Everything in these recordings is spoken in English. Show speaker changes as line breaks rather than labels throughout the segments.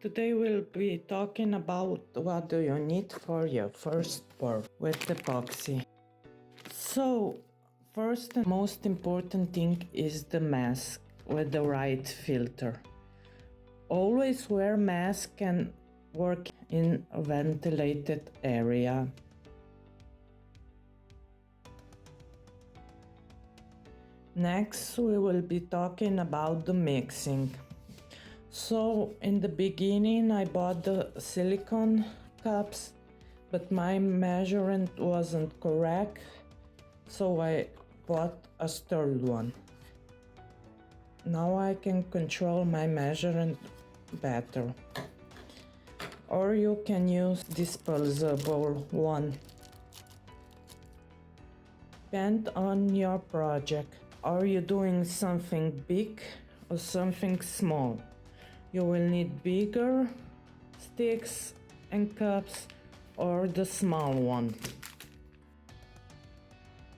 Today we'll be talking about what do you need for your first pour with epoxy. So, first and most important thing is the mask with the right filter. Always wear mask and work in a ventilated area. Next, we will be talking about the mixing. So in the beginning I bought the silicone cups, but my measurement wasn't correct, so I bought a sturdy one. Now I can control my measurement better. Or you can use disposable one. Depend on your project. Are you doing something big or something small? You will need bigger sticks and cups or the small one.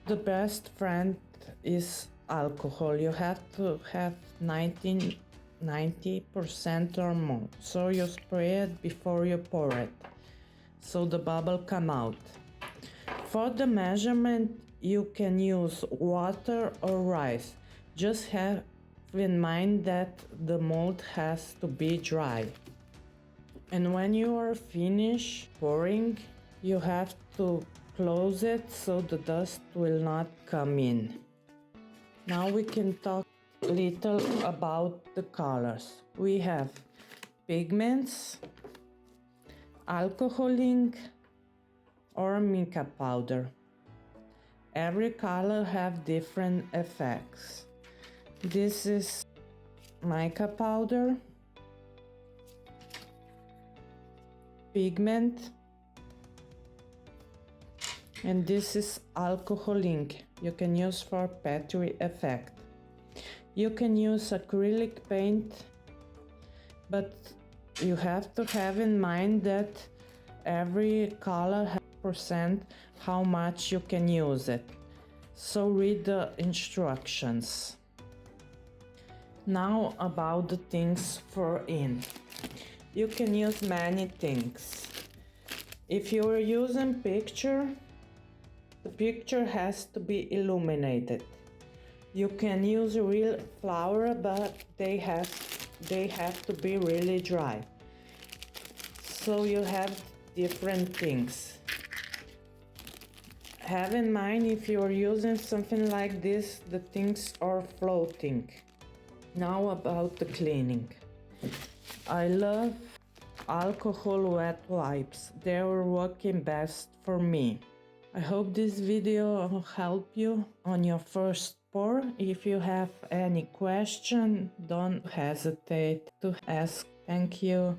The best friend is alcohol. You have to have 90% or more. So you spray it before you pour it, so the bubble come out. For the measurement, you can use water or rice. Just have in mind that the mold has to be dry. And when you are finished pouring, you have to close it so the dust will not come in. Now we can talk a little about the colors. We have pigments, alcohol ink, or mica powder. Every color have different effects. This is mica powder, pigment, and this is alcohol ink. You can use for patchy effect. You can use acrylic paint, but you have to have in mind that every color has percent how much you can use it. So read the instructions. Now about the things for in. You can use many things. If you are using picture, the picture has to be illuminated. You can use real flower, but they have to be really dry. So you have different things. Have in mind, if you are using something like this, the things are floating. Now about the cleaning. I love alcohol wet wipes. They are working best for me. I hope this video will help you on your first pour. If you have any question, don't hesitate to ask. Thank you.